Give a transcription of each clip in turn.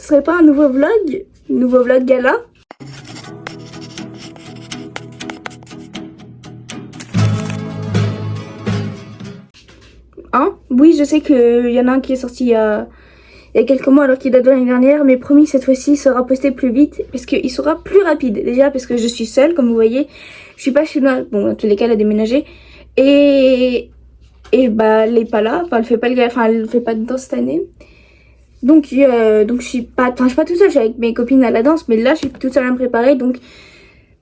ce serait pas un nouveau vlog? Nouveau vlog gala? Hein? Oui, je sais qu'il y en a un qui est sorti il y a quelques mois alors qu'il date de l'année dernière, mais promis cette fois-ci il sera posté plus vite parce qu'il sera plus rapide. Déjà parce que je suis seule, comme vous voyez, je suis pas chez moi, bon dans tous les cas elle a déménagé et bah elle est pas là, enfin elle fait pas le gars, enfin elle fait pas de danse cette année. Donc je suis pas toute seule, je suis avec mes copines à la danse, mais là je suis toute seule à me préparer, donc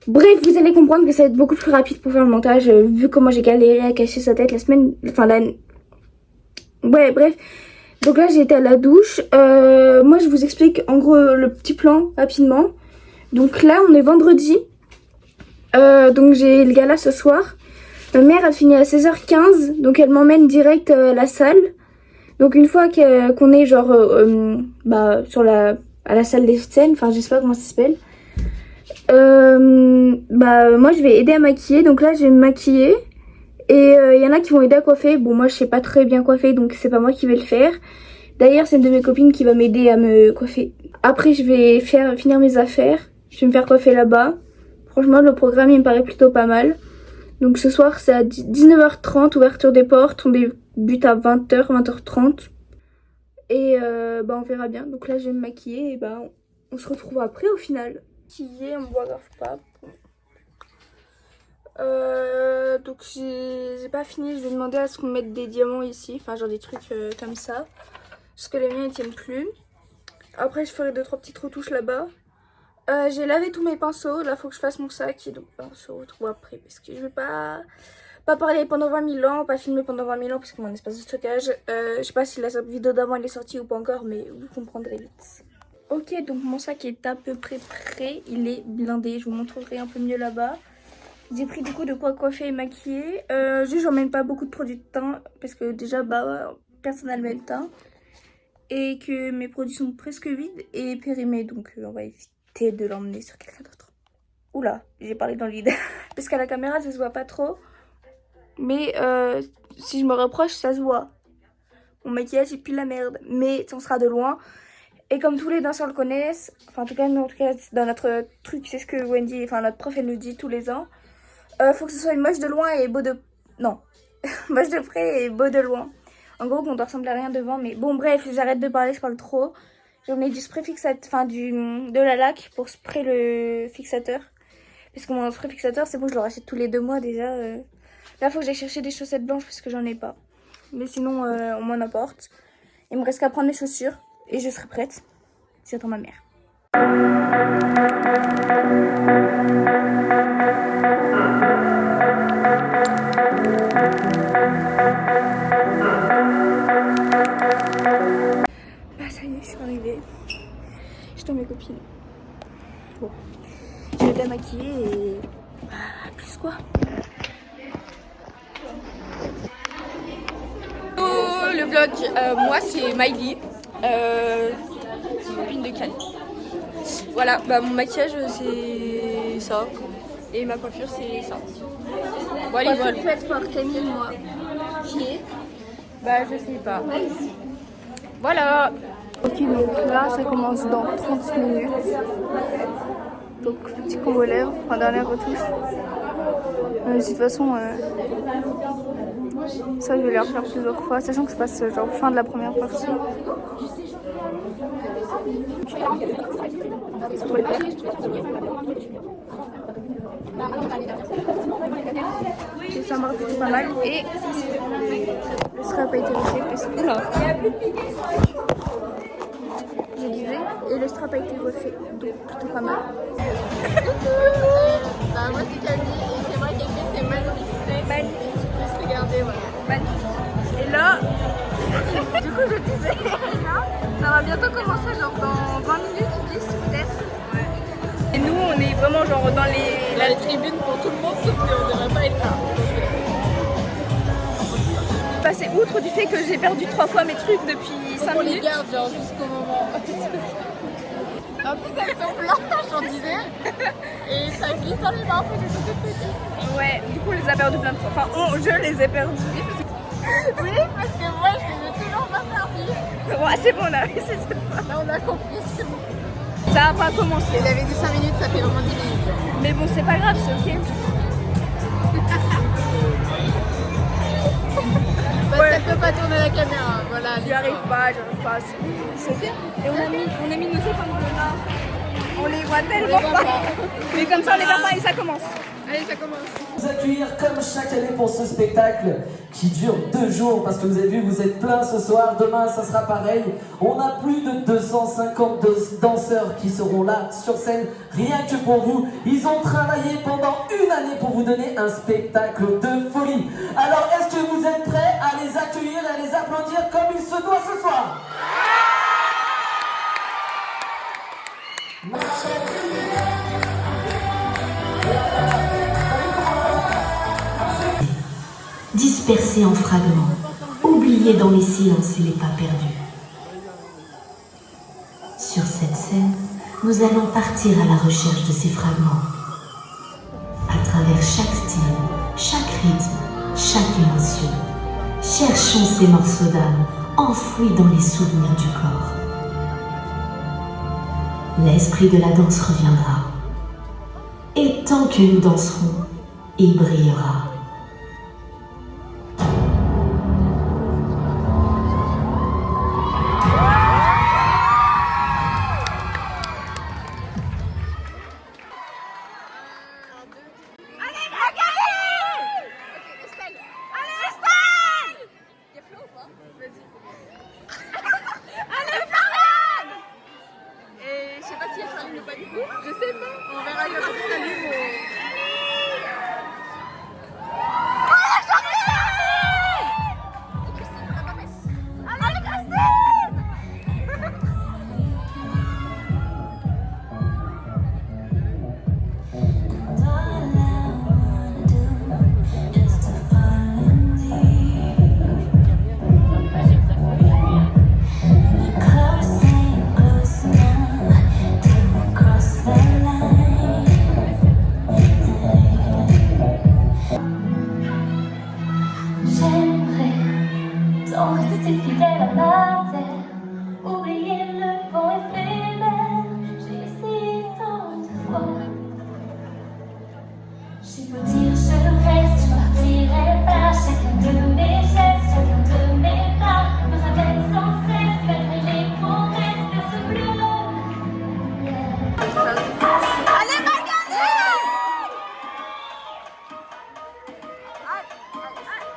bref, vous allez comprendre que ça va être beaucoup plus rapide pour faire le montage, vu comment j'ai galéré à cacher sa tête la semaine, enfin ouais bref. Donc là j'ai été à la douche, moi je vous explique en gros le petit plan rapidement. Donc là on est vendredi, donc j'ai le gala ce soir. Ma mère elle finit à 16h15, donc elle m'emmène direct à la salle. Donc une fois qu'on est genre à la salle des scènes, enfin je sais pas comment ça s'appelle. Moi je vais aider à maquiller, donc là je vais me maquiller. Et il y en a qui vont aider à coiffer. Bon moi je sais pas très bien coiffer, donc c'est pas moi qui vais le faire. D'ailleurs c'est une de mes copines qui va m'aider à me coiffer. Après je vais finir mes affaires. Je vais me faire coiffer là-bas. Franchement le programme il me paraît plutôt pas mal. Donc ce soir c'est à 19h30, ouverture des portes. On débute à 20h, 20h30. Et on verra bien. Donc là je vais me maquiller et on se retrouve après au final. Maquiller, on me voit grave pas. Donc j'ai pas fini, je vais demander à ce qu'on mette des diamants ici, enfin genre des trucs comme ça, parce que les miens ils tiennent plus. Après je ferai 2-3 petites retouches là-bas. J'ai lavé tous mes pinceaux, là faut que je fasse mon sac et donc on se retrouve après parce que je vais pas parler pendant 20 000 ans, pas filmer pendant 20 000 ans parce que mon espace de stockage, je sais pas si la vidéo d'avant elle est sortie ou pas encore, mais vous comprendrez vite. Ok, donc mon sac est à peu près prêt, il est blindé, je vous montrerai un peu mieux là-bas. J'ai pris du coup de quoi coiffer et maquiller. Juste j'emmène pas beaucoup de produits de teint parce que déjà personne n'a le même teint. Et que mes produits sont presque vides et périmés, donc on va éviter de l'emmener sur quelqu'un d'autre. Oula, j'ai parlé dans le vide. Parce qu'à la caméra ça se voit pas trop. Mais si je me rapproche ça se voit. Mon maquillage c'est plus la merde. Mais on sera de loin. Et comme tous les danseurs le connaissent, enfin en tout cas dans notre truc, c'est ce que Wendy, enfin notre prof elle nous dit tous les ans. Faut que ce soit une moche de loin et beau de... Non, moche de près et beau de loin. En gros, on doit ressembler à rien devant, mais bon, bref, j'arrête de parler, je parle trop. J'en ai du spray fixateur, enfin de la laque pour spray le fixateur. Parce que mon spray fixateur, c'est bon, je le rachète tous les 2 mois déjà. Là, faut que j'aille chercher des chaussettes blanches parce que j'en ai pas. Mais sinon, on m'en apporte. Il me reste qu'à prendre mes chaussures et je serai prête. J'attends ma mère. Ça y est, je suis arrivée. J'attends mes copines. Bon, je vais la maquiller et plus quoi. Le vlog, moi c'est Miley, copine de Cali. Voilà, mon maquillage c'est ça et ma coiffure c'est ça. Bon, allez, voilà. Faites par Camille, moi. Qui est? Je sais pas. Voilà. Ok, donc là ça commence dans 30 minutes. Donc petit combo lèvres, enfin dernière retouche. De toute façon, ça je vais les refaire plusieurs fois, sachant que je passe genre fin de la première partie. Et ça marche plutôt pas mal. Et le strap n'a pas été refait parce que je disais, et le strap a été refait, donc plutôt pas mal. Moi c'est Camille et c'est moi qui ai fait ces magnifiques. Juste regarder, voilà. Magnifique. Et là, du coup je disais, ça va bientôt commencer, genre dans 20 minutes, 10 peut-être. Ouais. Et nous on est vraiment genre dans La tribune pour tout le monde sauf qu'on ne devrait pas être là. Passer outre du fait que j'ai perdu 3 fois mes trucs depuis 5 minutes. On les garde genre jusqu'au moment. En plus elles sont blanches on disait. Et ça glisse dans les mains parce que c'est tout petit. Ouais, du coup on les a perdus plein de fois. Enfin je les ai perdus. Oui, parce que moi je les ai toujours pas perdus. Ouais, c'est bon, on a réussi cette fois. Là on a compris ce que vous Ça a pas commencé. Il avait dit 5 minutes, ça fait vraiment 10 minutes. Mais bon, c'est pas grave, c'est ok. Parce qu'elle peut pas tourner la caméra. Voilà. J'y arrive pas. C'est ok. Et on a mis nos épingles là. On les voit tellement pas. Mais comme ça, on les voit pas et ça commence. Allez, ça commence. Vous accueillir comme chaque année pour ce spectacle qui dure 2 jours parce que vous avez vu, vous êtes plein ce soir, demain ça sera pareil. On a plus de 250 danseurs qui seront là sur scène rien que pour vous. Ils ont travaillé pendant 1 année pour vous donner un spectacle de folie. Alors est-ce que vous êtes prêts à les accueillir et à les applaudir comme il se doit ce soir? Dispersés en fragments, oubliés dans les silences et les pas perdus. Sur cette scène, nous allons partir à la recherche de ces fragments. À travers chaque style, chaque rythme, chaque émotion, cherchons ces morceaux d'âme enfouis dans les souvenirs du corps. L'esprit de la danse reviendra. Et tant que nous danserons, il brillera. Je sais pas, on verra quand ça s'allume. Sans rester fidèle à ma terre, oublier le vent éphémère. J'ai essayé tant de fois. J'ai beau dire je reste, je partirai pas. Chacun de mes gestes, chacun de mes pas me rappelle sans cesse malgré les promesses de ce bleu. Allez, Margane!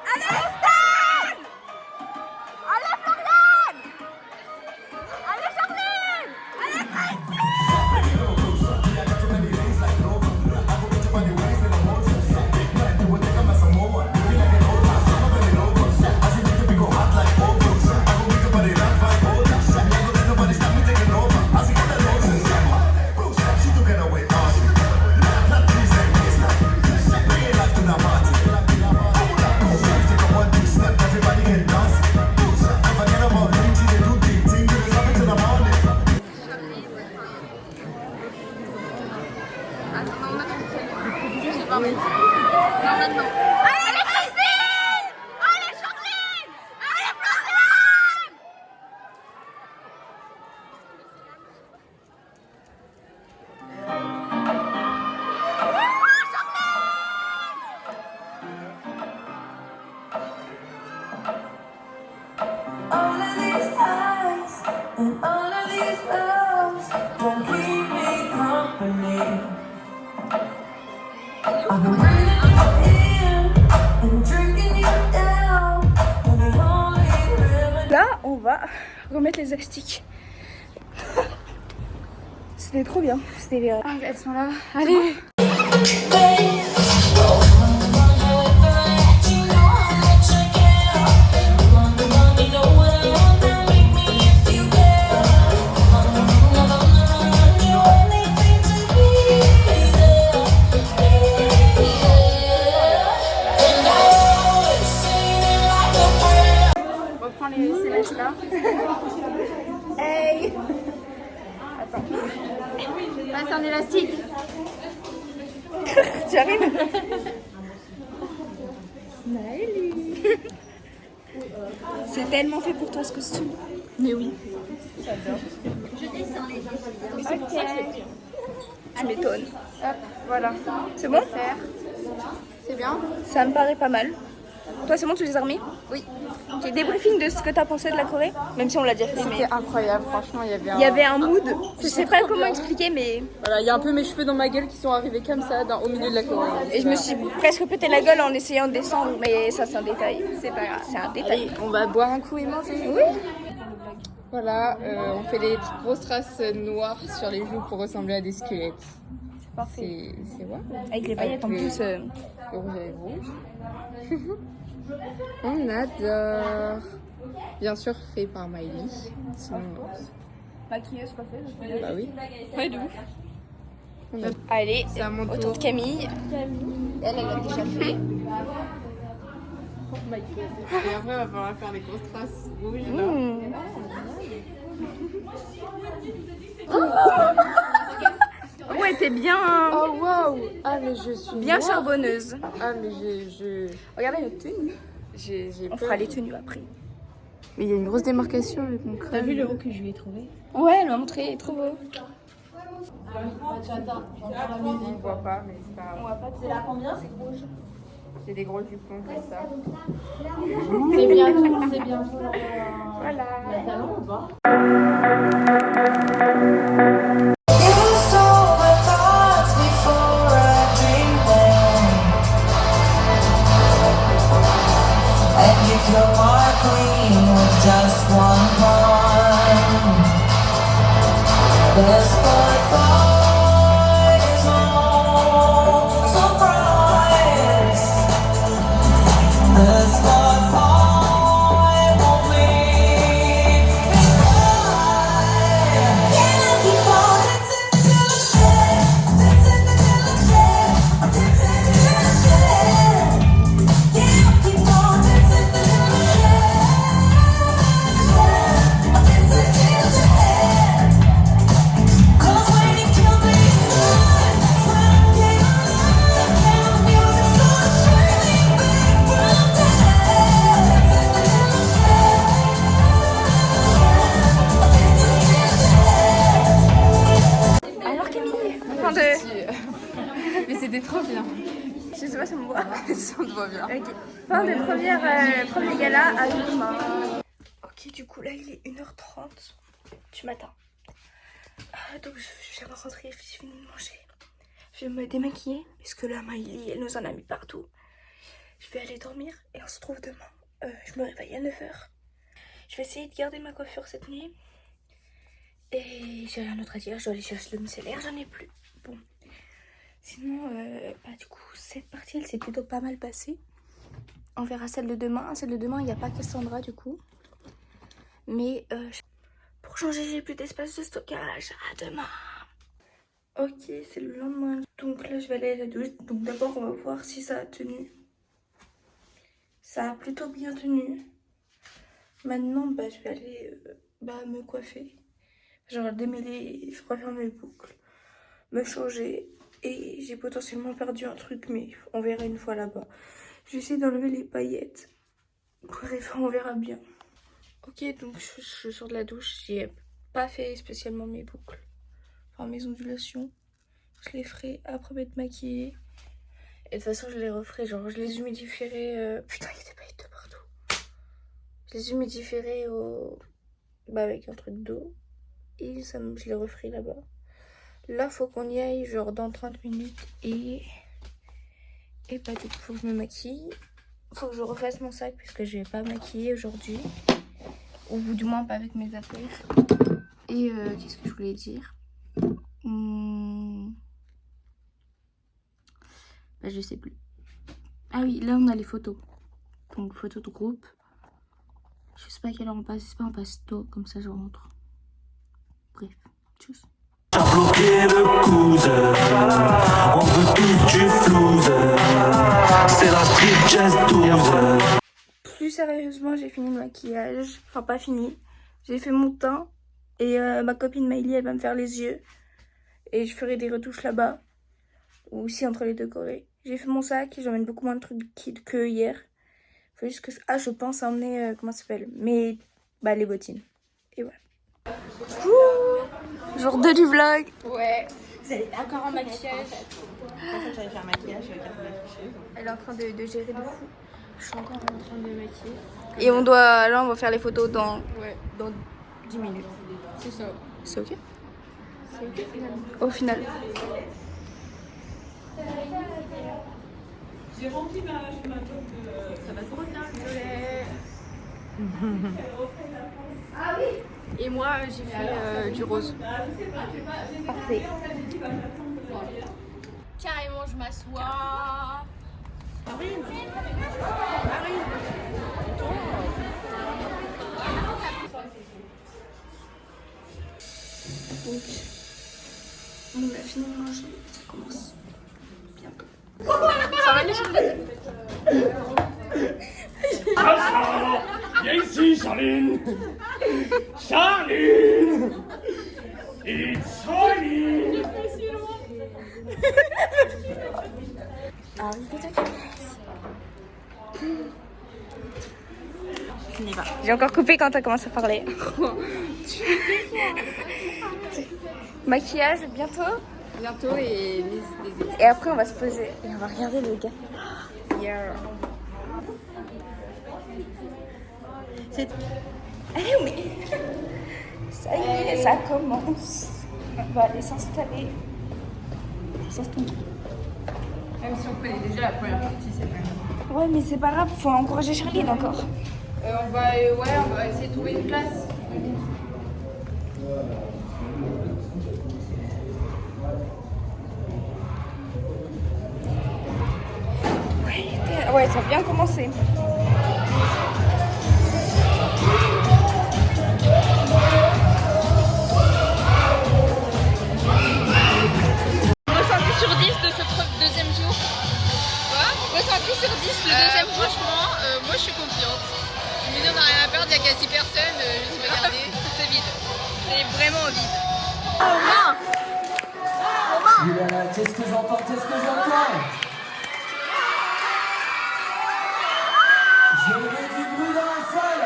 Allez, Estelle! Allez, Floriane! Allez, Charline! Allez, Christine! Non, maintenant. Allez, Christine! Allez, Charline! Allez, Floriane! All of these eyes and all of these loves won't keep me company. I've been breathing you in and drinking you down. And the only remedy. Là, on va remettre les élastiques. C'était trop bien. C'était les... Ah, elles sont là. Allez! On reprend les célestes là. Hey! Passe un élastique. Tu arrives? Naëlie! C'est tellement fait pour toi ce costume. Mais oui. Ok. Tu m'étonnes. Hop, voilà. C'est bon? C'est bien? Ça me paraît pas mal. Toi, c'est bon, tu les as remis? Oui. Ok, débriefing de ce que t'as pensé de la Corée, même si on l'a déjà fait. C'était incroyable, franchement, il Il y avait un mood, je sais pas comment expliquer, mais. Voilà, il y a un peu mes cheveux dans ma gueule qui sont arrivés comme ça au milieu de la Corée. Et je me suis presque pété la gueule en essayant de descendre, mais ça, c'est un détail. C'est pas grave, c'est un détail. Allez, on va boire un coup et manger. Oui. Voilà, on fait des grosses traces noires sur les joues pour ressembler à des squelettes. C'est parfait. C'est ouais. Avec les paillettes en plus. Le rouge et rouge. On adore. Bien sûr fait par Miley. Sinon, Maquilleuse coiffeuse. bah oui. Ouais, de ouf. On a... Allez, C'est à mon autour tour. de Camille. Elle a déjà fait. Et après, on va falloir faire les grosses traces rouges. Ouais, t'es bien. Oh waouh! Ah, mais je suis Bien noire. charbonneuse. Ah, mais Regardez notre tenue. j'ai On peur. fera les tenues après. Mais il y a une grosse démarcation avec mon crâne. T'as vu le haut que je lui ai trouvé? Ouais, elle m'a montré, il est trop beau. On voit pas, mais c'est pas grave. C'est là combien? C'est rouge. J'ai des gros jupons comme ça. C'est bientôt, c'est bientôt. Voilà. Talon ou pas? You stole my thoughts before I dreamed them, and you killed my queen with just one punch. The spotlight is on surprise. The spotlight won't leave me behind. Can I keep on dancing till I'm dead? Dancing till I'm dead. Dancing till I'm dead. Can I keep on dancing till I'm dead? Dancing till I'm dead. 'Cause when you kill me, that's when I came alive. And the music starts screaming back from dead. Dancing till I'm dead. Dancing till I'm dead. Alors Camille, fin de. Mais c'était trop bien. Je sais pas, ça me voit. Ça te voit bien. Ok. Fin de premier gala à demain. Ok, du coup là il est 1h30 du matin. Donc je viens de rentrer, j'ai fini de manger. Je vais me démaquiller parce que là Miley elle nous en a mis partout. Je vais aller dormir et on se retrouve demain. Je me réveille à 9h. Je vais essayer de garder ma coiffure cette nuit. Et j'ai rien d'autre à dire, je dois aller chercher le micellaire, j'en ai plus. Bon. Sinon, du coup, cette partie, elle s'est plutôt pas mal passée. On verra celle de demain. Celle de demain, il n'y a pas Cassandra, du coup. Mais pour changer, j'ai plus d'espace de stockage. À demain. Ok, c'est le lendemain. Donc là, je vais aller à la douche. Donc d'abord, on va voir si ça a tenu. Ça a plutôt bien tenu. Maintenant, je vais aller me coiffer. Genre démêler, je refaire mes boucles. Me changer. Et j'ai potentiellement perdu un truc, mais on verra une fois là-bas. Je vais essayer d'enlever les paillettes. Bref, on verra bien. Ok, donc je sors de la douche. J'ai pas fait spécialement mes boucles. Enfin, mes ondulations. Je les ferai après m'être maquillée. Et de toute façon, je les referai. Genre, je les humidifierai. Putain, il y a des paillettes de partout. Je les humidifierai avec un truc d'eau. Et je les referai là-bas. Là, faut qu'on y aille genre dans 30 minutes et du coup, faut que je me maquille. Faut que je refasse mon sac puisque je vais pas maquiller aujourd'hui. Ou du moins pas avec mes affaires. Et qu'est-ce que je voulais dire? Je sais plus. Ah oui, là on a les photos. Donc photos de groupe. Je sais pas à quelle heure on passe. C'est pas on passe tôt, comme ça je rentre. Bref, tchuss. T'as bloqué le coude, on veut tous du flouze, c'est la street jazz 12. Plus sérieusement, j'ai fini le maquillage. Enfin, pas fini. J'ai fait mon teint. Et ma copine Miley, elle va me faire les yeux. Et je ferai des retouches là-bas. Ou aussi entre les deux Corées. J'ai fait mon sac. J'emmène beaucoup moins de trucs que hier. Faut juste que je pense à emmener, comment ça s'appelle? Les bottines. Et voilà. Je jour 2 du vlog. Ouais. Vous allez encore en maquillage. J'allais faire maquillage, Elle est en train de gérer de fou. Je suis encore en train de maquiller. Et on doit, là on va faire les photos dans 10 minutes. C'est ça. C'est ok C'est ok finalement. au final. Ça va trop bien le violet. Et moi j'ai fait du rose. Parfait. Carrément je m'assois. Donc, on a fini de manger, ça commence bientôt. Ça va les choses. Viens ici, Charline. Charline. It's Charline. J'ai encore coupé quand t'as commencé à parler. Maquillage bientôt. Bientôt et Et après on va se poser et on va regarder le gars. Yeah. Allez, oui. Ça y est, ça commence. On va aller s'installer. Même si on connaît déjà la première partie, c'est pas grave. Ouais, mais c'est pas grave, faut encourager Charline encore. On va essayer de trouver une place. Ouais, ça a bien commencé. Ressenti sur 10 de ce deuxième jour. Quoi Ressenti sur 10 le deuxième jour. Franchement, moi je suis confiante. Le milieu on n'a rien à perdre, il y a quasi personne. Je vais regarder, c'est vide. C'est vraiment vide. Juliana, qu'est-ce que j'entends? Qu'est-ce que j'entends? Je veux du bruit dans la salle.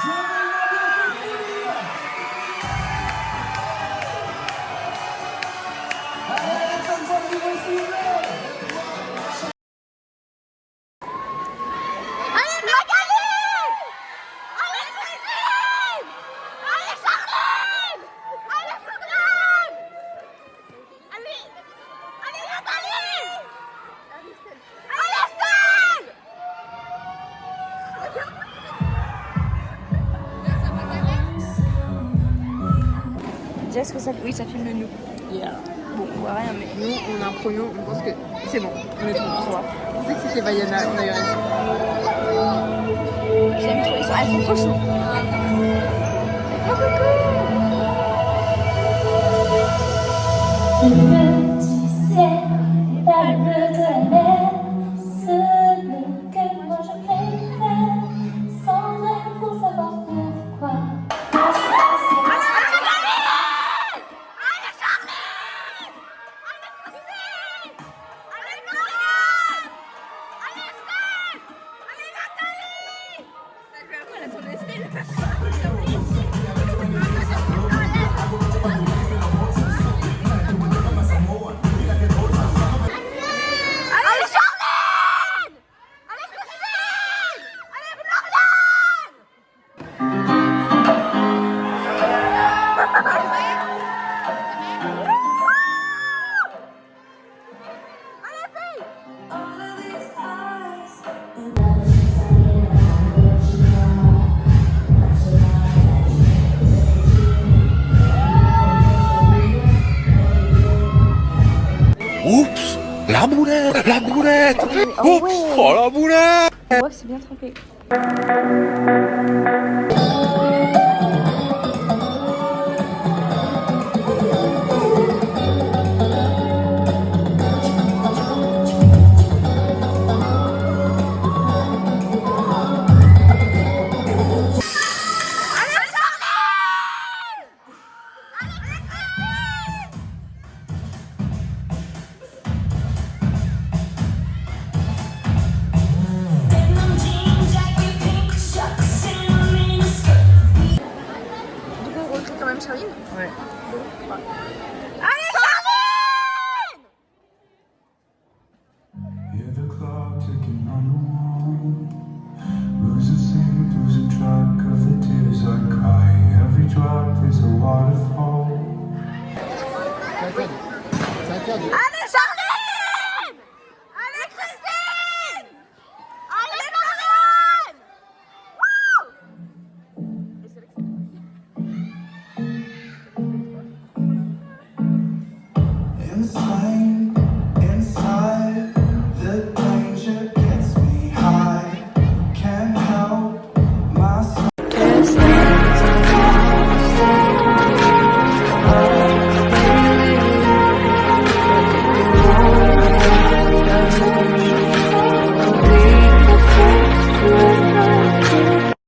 Je veux l'ambiance de rire. Allez, comme ça, vous me suivez. Déjà, est-ce que ça... Oui, ça filme nous. Bon, on voit rien, mais... Nous, on a un pronom, on pense que c'est bon. On est trop bien. On sait que c'était Vaiana, on a eu raison. J'aime trop, elles sont trop chaudes. Le petit ciel, pas le bleu de la mer, ce bleu que moi je préfère, sans rien pour savoir pourquoi. Oups, la boulette, la boulette. Oh, ouais. Oh la boulette. On voit que c'est bien trempé. Denim jean jacket, pink chucks, and I'm in a Hear the clock ticking on the wall. Losing sleep, losing track of the tears I cry. Every drop is a waterfall. Allez Charline! Allez Christine! Allez Marianne! Inside, the danger gets me high. Can't help myself.